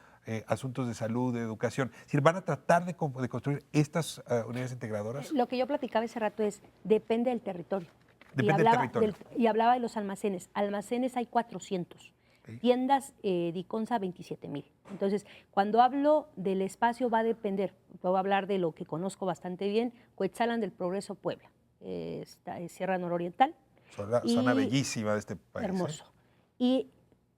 asuntos de salud, de educación. Es decir, van a tratar de construir estas unidades integradoras. Lo que yo platicaba ese rato es, depende del territorio. Depende del territorio. Y hablaba de los almacenes. Almacenes hay 400. Sí. Tiendas Diconsa 27,000. Entonces, cuando hablo del espacio va a depender. Puedo hablar de lo que conozco bastante bien, Cuetzalan del Progreso, Puebla. Está en Sierra Nororiental. Zona bellísima de este país. Hermoso. ¿Y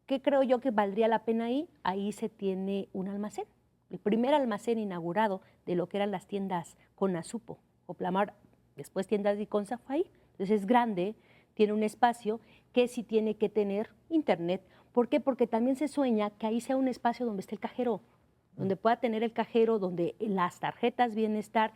qué creo yo que valdría la pena ahí? Ahí se tiene un almacén. El primer almacén inaugurado de lo que eran las tiendas Conasupo, Oplamar, después tiendas Diconsa, fue ahí. Entonces es grande, tiene un espacio que sí tiene que tener internet. ¿Por qué? Porque también se sueña que ahí sea un espacio donde esté el cajero, donde pueda tener el cajero, donde las tarjetas bienestar,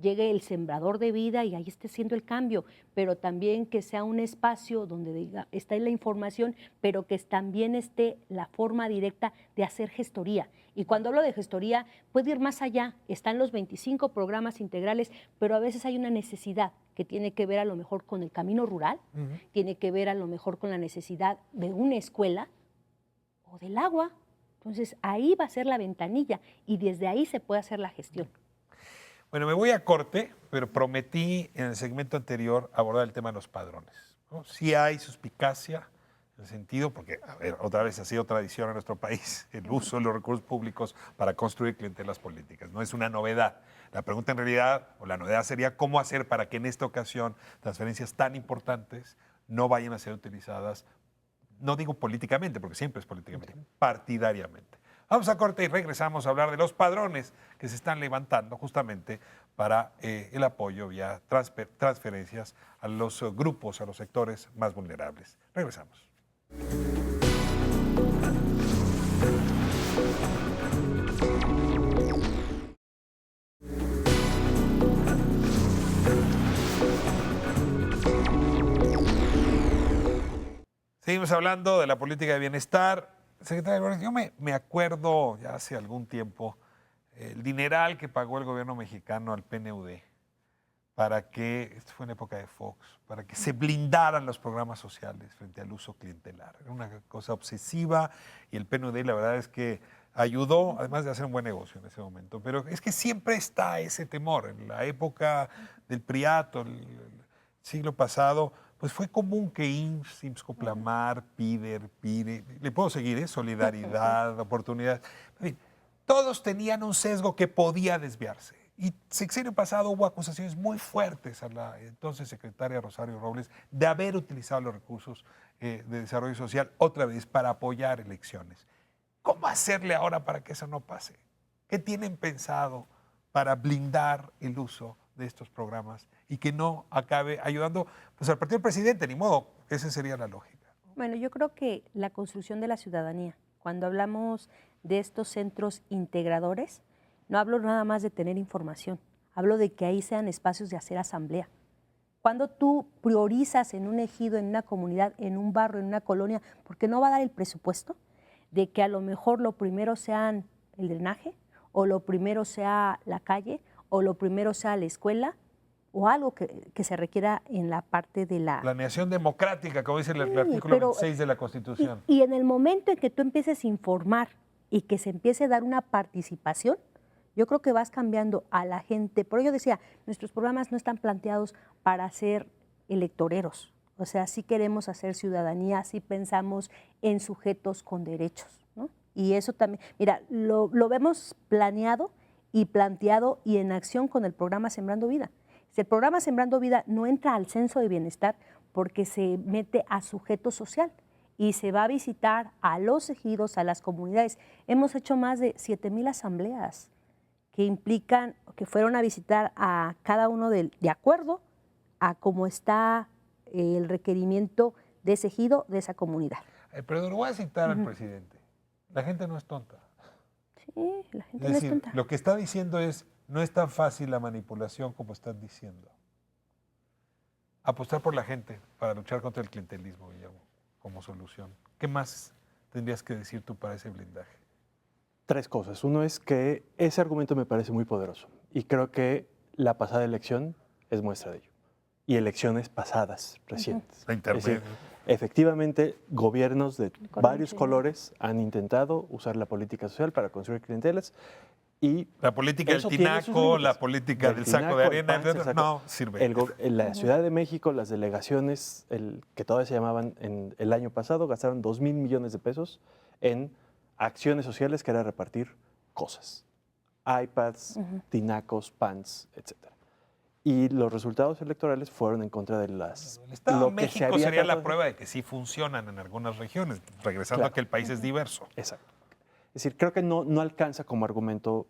llegue el sembrador de vida y ahí esté siendo el cambio, pero también que sea un espacio donde diga, está la información, pero que también esté la forma directa de hacer gestoría. Y cuando hablo de gestoría, puede ir más allá. Están los 25 programas integrales, pero a veces hay una necesidad que tiene que ver a lo mejor con el camino rural, tiene que ver a lo mejor con la necesidad de una escuela o del agua. Entonces ahí va a ser la ventanilla y desde ahí se puede hacer la gestión. Bueno, me voy a corte, pero prometí en el segmento anterior abordar el tema de los padrones, ¿no? Sí hay suspicacia en el sentido, porque, a ver, otra vez ha sido tradición en nuestro país el uso de los recursos públicos para construir clientelas políticas. No es una novedad. La pregunta en realidad, o la novedad sería cómo hacer para que en esta ocasión transferencias tan importantes no vayan a ser utilizadas, no digo políticamente, porque siempre es políticamente, partidariamente. Vamos a corte y regresamos a hablar de los padrones que se están levantando justamente para el apoyo vía transferencias a los grupos, a los sectores más vulnerables. Regresamos. Seguimos hablando de la política de bienestar. Secretario Álvarez, yo me acuerdo ya hace algún tiempo el dineral que pagó el gobierno mexicano al PNUD para que, esto fue en época de Fox, para que se blindaran los programas sociales frente al uso clientelar. Era una cosa obsesiva y el PNUD la verdad es que ayudó, además de hacer un buen negocio en ese momento. Pero es que siempre está ese temor. En la época del Priato, el siglo pasado, pues fue común que IMSS, Coplamar, PIDER, PIDE, le puedo seguir, Solidaridad, Oportunidad, en fin, todos tenían un sesgo que podía desviarse. Y sexenio pasado hubo acusaciones muy fuertes a la entonces secretaria Rosario Robles de haber utilizado los recursos de desarrollo social otra vez para apoyar elecciones. ¿Cómo hacerle ahora para que eso no pase? ¿Qué tienen pensado para blindar el uso de estos programas y que no acabe ayudando pues, al partido del presidente? Ni modo, esa sería la lógica. Bueno, yo creo que la construcción de la ciudadanía, cuando hablamos de estos centros integradores, no hablo nada más de tener información, hablo de que ahí sean espacios de hacer asamblea. Cuando tú priorizas en un ejido, en una comunidad, en un barrio, en una colonia, porque no va a dar el presupuesto, de que a lo mejor lo primero sean el drenaje, o lo primero sea la calle, o lo primero sea la escuela, o algo que se requiera en la parte de la... Planeación democrática, como dice el artículo 26 de la Constitución. Y en el momento en que tú empieces a informar y que se empiece a dar una participación, yo creo que vas cambiando a la gente. Por ello decía, nuestros programas no están planteados para ser electoreros. O sea, sí queremos hacer ciudadanía, sí pensamos en sujetos con derechos, ¿no? Y eso también, mira, lo vemos planeado y planteado y en acción con el programa Sembrando Vida. Si el programa Sembrando Vida no entra al censo de bienestar porque se mete a sujeto social y se va a visitar a los ejidos, a las comunidades. Hemos hecho más de 7,000 asambleas que implican, que fueron a visitar a cada uno de acuerdo a cómo está el requerimiento de ese ejido, de esa comunidad. Pero lo voy a citar al presidente. La gente no es tonta. Sí, la gente Es no decir, es tonta. lo que está diciendo es, no es tan fácil la manipulación como están diciendo. Apostar por la gente para luchar contra el clientelismo, Guillermo, como solución. ¿Qué más tendrías que decir tú para ese blindaje? 3 cosas. Uno es que ese argumento me parece muy poderoso y creo que la pasada elección es muestra de ello. Y elecciones pasadas, recientes. La internet. Es decir, efectivamente, gobiernos de varios colores han intentado usar la política social para construir clientelas y la política del eso tiene sus tinaco, límites. la política del saco tinaco, de el arena, PANS, exacto. no sirve. En la Ciudad de México, las delegaciones, que todavía se llamaban en el año pasado, gastaron 2,000 millones de pesos en acciones sociales que era repartir cosas. iPads, tinacos, pans, etc. Y los resultados electorales fueron en contra de las... El Estado de lo que se México había sería tratado la de- prueba de que sí funcionan en algunas regiones, regresando Claro. a que el país es diverso. Exacto. Es decir, creo que no alcanza como argumento,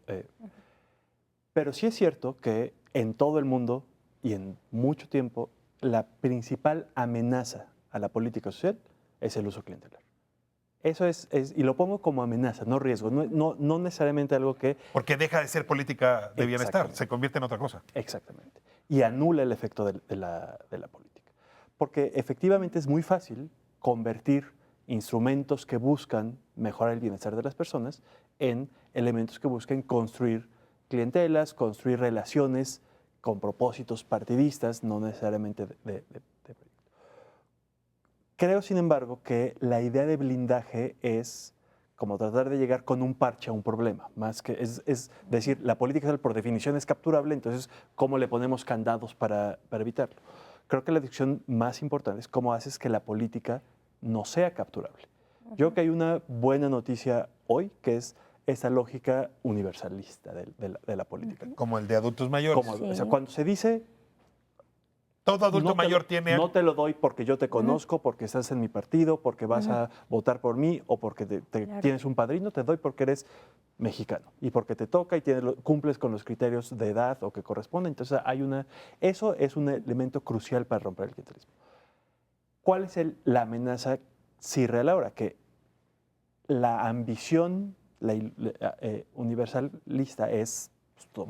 pero sí es cierto que en todo el mundo y en mucho tiempo la principal amenaza a la política social es el uso clientelar. Eso y lo pongo como amenaza, no riesgo, no necesariamente algo que... Porque deja de ser política de bienestar, Exactamente. se convierte en otra cosa. Exactamente. Y anula el efecto de la política. Porque efectivamente es muy fácil convertir instrumentos que buscan mejorar el bienestar de las personas en elementos que busquen construir clientelas, construir relaciones con propósitos partidistas, no necesariamente de proyecto. Creo, sin embargo, que la idea de blindaje es como tratar de llegar con un parche a un problema, más que es decir, la política social por definición es capturable, entonces, ¿cómo le ponemos candados para evitarlo? Creo que la discusión más importante es cómo haces que la política no sea capturable. Yo creo que hay una buena noticia hoy, que es esa lógica universalista de la política. Como el de adultos mayores. O sea, cuando se dice Todo adulto no te mayor lo- tiene... No te lo doy porque yo te conozco, porque estás en mi partido, porque vas a votar por mí o porque Claro. tienes un padrino, te doy porque eres mexicano y porque te toca y cumples con los criterios de edad o que corresponden. Entonces eso es un elemento crucial para romper el clientelismo. ¿Cuál es la amenaza sí real ahora? Que la ambición universalista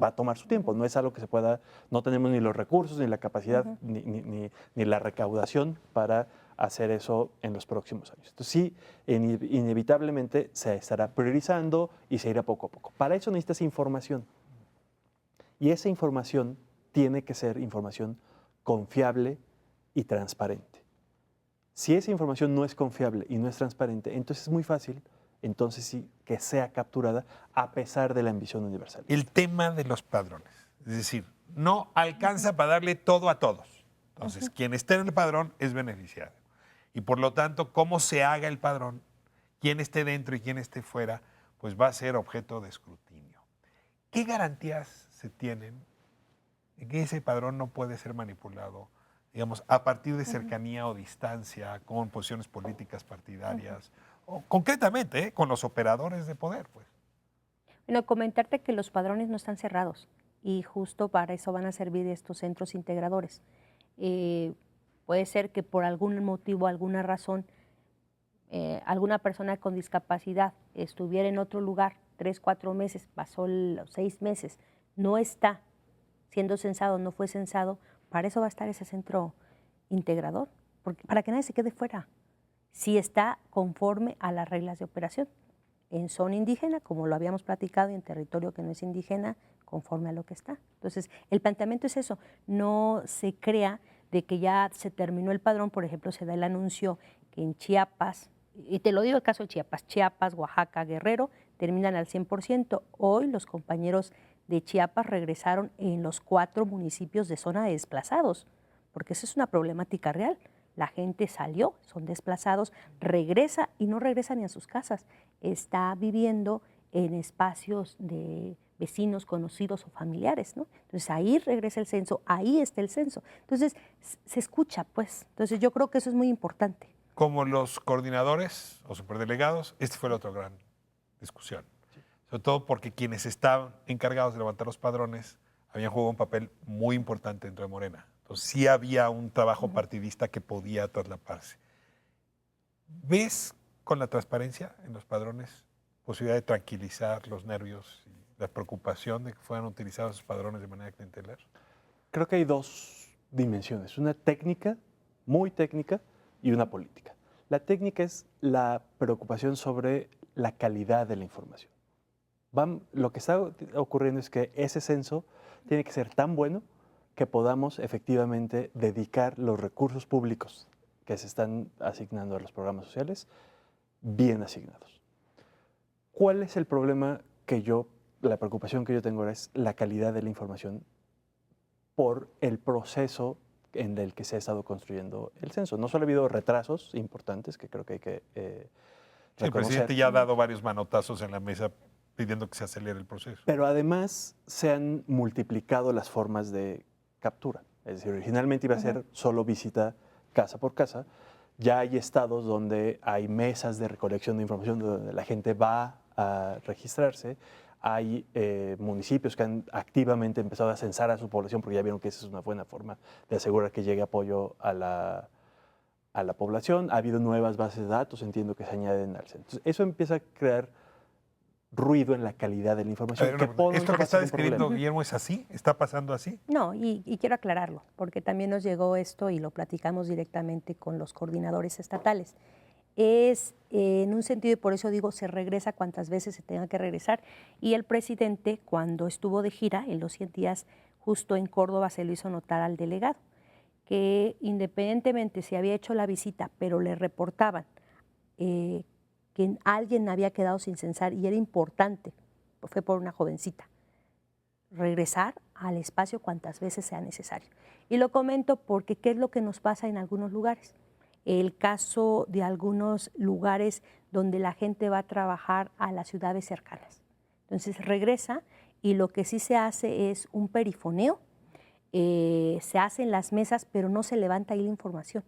va a tomar su tiempo, no es algo que se pueda, no tenemos ni los recursos, ni la capacidad, ni la recaudación para hacer eso en los próximos años. Entonces sí, inevitablemente se estará priorizando y se irá poco a poco. Para eso necesitas información y esa información tiene que ser información confiable y transparente. Si esa información no es confiable y no es transparente, entonces es muy fácil, entonces sí, que sea capturada a pesar de la ambición universal. El tema de los padrones. Es decir, no alcanza para darle todo a todos. Entonces, quien esté en el padrón es beneficiario. Y por lo tanto, cómo se haga el padrón, quién esté dentro y quién esté fuera, pues va a ser objeto de escrutinio. ¿Qué garantías se tienen de que ese padrón no puede ser manipulado, digamos, a partir de cercanía o distancia con posiciones políticas partidarias, o concretamente con los operadores de poder, pues? Bueno, comentarte que los padrones no están cerrados y justo para eso van a servir estos centros integradores. Puede ser que por algún motivo, alguna razón, alguna persona con discapacidad estuviera en otro lugar 3, 4 meses, pasó los 6 meses, no está siendo censado, no fue censado, para eso va a estar ese centro integrador, para que nadie se quede fuera, si está conforme a las reglas de operación. En zona indígena, como lo habíamos platicado, y en territorio que no es indígena, conforme a lo que está. Entonces, el planteamiento es eso, no se crea de que ya se terminó el padrón. Por ejemplo, se da el anuncio que en Chiapas, y te lo digo el caso de Chiapas, Oaxaca, Guerrero, terminan al 100%. Hoy los compañeros de Chiapas regresaron en los 4 municipios de zona de desplazados, porque esa es una problemática real. La gente salió, son desplazados, regresa y no regresa ni a sus casas. Está viviendo en espacios de vecinos, conocidos o familiares, ¿no? Entonces ahí regresa el censo, ahí está el censo. Entonces se escucha, pues. Entonces yo creo que eso es muy importante. Como los coordinadores o superdelegados, esta fue la otra gran discusión. Sobre todo porque quienes estaban encargados de levantar los padrones habían jugado un papel muy importante dentro de Morena. Entonces sí había un trabajo partidista que podía traslaparse. ¿Ves con la transparencia en los padrones posibilidad de tranquilizar los nervios y la preocupación de que fueran utilizados esos padrones de manera clientelar? Creo que hay 2 dimensiones, una técnica, muy técnica, y una política. La técnica es la preocupación sobre la calidad de la información. Lo que está ocurriendo es que ese censo tiene que ser tan bueno que podamos efectivamente dedicar los recursos públicos que se están asignando a los programas sociales bien asignados. ¿Cuál es el problema la preocupación que yo tengo ahora es la calidad de la información por el proceso en el que se ha estado construyendo el censo? No solo ha habido retrasos importantes, que creo que hay que Sí, el presidente ya ha dado varios manotazos en la mesa pidiendo que se acelere el proceso. Pero además se han multiplicado las formas de captura. Es decir, originalmente iba a ser solo visita casa por casa. Ya hay estados donde hay mesas de recolección de información donde la gente va a registrarse. Hay municipios que han activamente empezado a censar a su población porque ya vieron que esa es una buena forma de asegurar que llegue apoyo a la población. Ha habido nuevas bases de datos, entiendo que se añaden al censo. Entonces, eso empieza a crear ruido en la calidad de la información. ¿Esto que está describiendo Guillermo es así? ¿Está pasando así? No, y quiero aclararlo, porque también nos llegó esto y lo platicamos directamente con los coordinadores estatales. Es en un sentido, y por eso digo, se regresa cuantas veces se tenga que regresar. Y el presidente, cuando estuvo de gira en los 100 días, justo en Córdoba, se lo hizo notar al delegado, que independientemente si había hecho la visita, pero le reportaban que alguien había quedado sin censar y era importante, fue por una jovencita, regresar al espacio cuantas veces sea necesario. Y lo comento porque ¿qué es lo que nos pasa en algunos lugares? El caso de algunos lugares donde la gente va a trabajar a las ciudades cercanas. Entonces regresa y lo que sí se hace es un perifoneo se hacen las mesas, pero no se levanta ahí la información.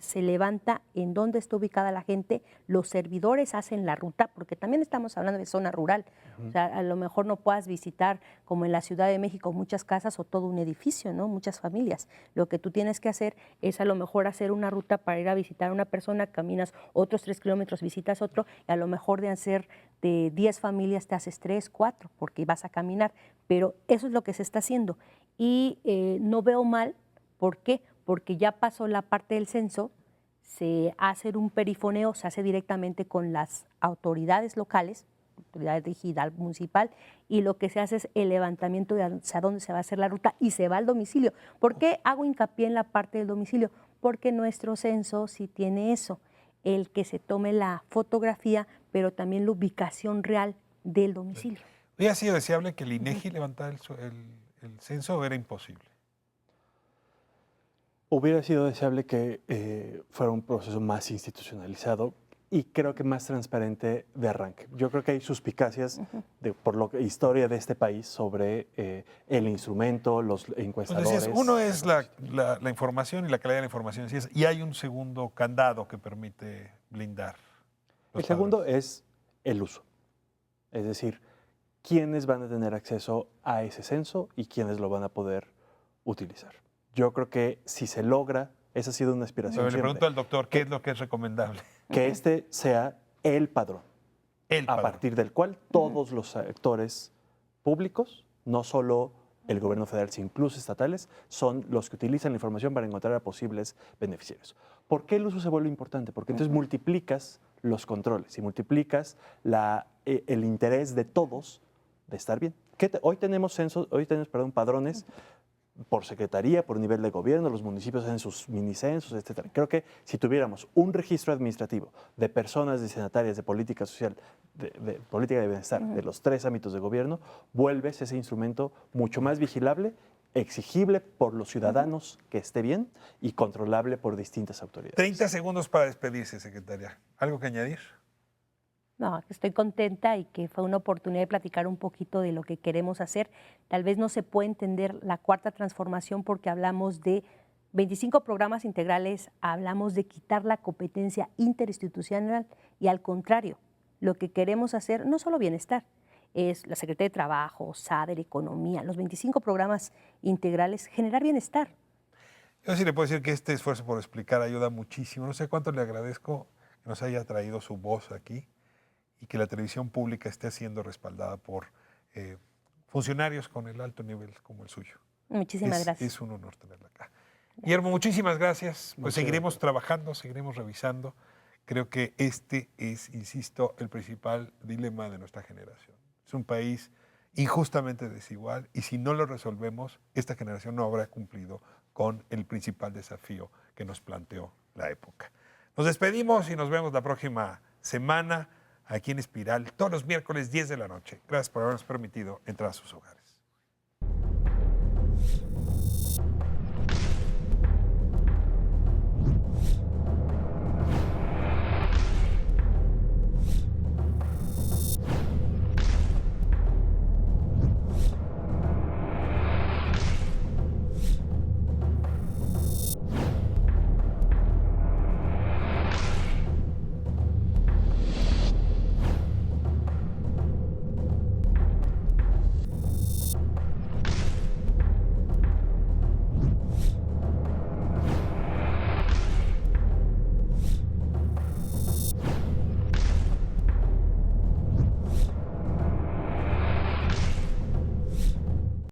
Se levanta en dónde está ubicada la gente, los servidores hacen la ruta, porque también estamos hablando de zona rural. O sea, a lo mejor no puedas visitar, como en la Ciudad de México, muchas casas o todo un edificio, ¿no? Muchas familias. Lo que tú tienes que hacer es a lo mejor hacer una ruta para ir a visitar a una persona, caminas otros 3 kilómetros, visitas otro, y a lo mejor de hacer de 10 familias te haces 3, 4, porque vas a caminar. Pero eso es lo que se está haciendo. Y no veo mal, ¿por qué? Porque ya pasó la parte del censo, se hace un perifoneo, se hace directamente con las autoridades locales, autoridad digital municipal, y lo que se hace es el levantamiento de hacia dónde se va a hacer la ruta y se va al domicilio. ¿Por qué hago hincapié en la parte del domicilio? Porque nuestro censo sí tiene eso, el que se tome la fotografía, pero también la ubicación real del domicilio. ¿Hubiera sido deseable que el INEGI levantara el censo o era imposible? Hubiera sido deseable que fuera un proceso más institucionalizado y creo que más transparente de arranque. Yo creo que hay suspicacias por la historia de este país sobre el instrumento, los encuestadores. Entonces, uno es la información y la calidad de la información, y hay un segundo candado que permite blindar. El segundo es el uso. Es decir, quiénes van a tener acceso a ese censo y quiénes lo van a poder utilizar. Yo creo que si se logra, esa ha sido una aspiración Pero le siempre, pregunto al doctor, ¿qué es lo que es recomendable? que este sea el padrón, El a padrón. partir del cual todos los actores públicos, no solo el gobierno federal, sino incluso estatales, son los que utilizan la información para encontrar a posibles beneficiarios. ¿Por qué el uso se vuelve importante? Porque entonces multiplicas los controles y multiplicas el interés de todos de estar bien. Hoy tenemos padrones por secretaría, por nivel de gobierno, los municipios hacen sus minicensos, etc. Creo que si tuviéramos un registro administrativo de personas destinatarias de política social, de política de bienestar, de los 3 ámbitos de gobierno, vuelves ese instrumento mucho más vigilable, exigible por los ciudadanos que esté bien y controlable por distintas autoridades. 30 segundos para despedirse, secretaria. ¿Algo que añadir? No, estoy contenta y que fue una oportunidad de platicar un poquito de lo que queremos hacer. Tal vez no se puede entender la cuarta transformación porque hablamos de 25 programas integrales, hablamos de quitar la competencia interinstitucional y al contrario, lo que queremos hacer no solo bienestar, es la Secretaría de Trabajo, SADER, Economía, los 25 programas integrales, generar bienestar. Yo sí le puedo decir que este esfuerzo por explicar ayuda muchísimo. No sé cuánto le agradezco que nos haya traído su voz aquí y que la televisión pública esté siendo respaldada por funcionarios con el alto nivel como el suyo. Muchísimas gracias. Es un honor tenerla acá. Guillermo, muchísimas gracias. Pues seguiremos trabajando, seguiremos revisando. Creo que este es, insisto, el principal dilema de nuestra generación. Es un país injustamente desigual y si no lo resolvemos, esta generación no habrá cumplido con el principal desafío que nos planteó la época. Nos despedimos y nos vemos la próxima semana aquí en Espiral, todos los miércoles 10 de la noche. Gracias por habernos permitido entrar a sus hogares.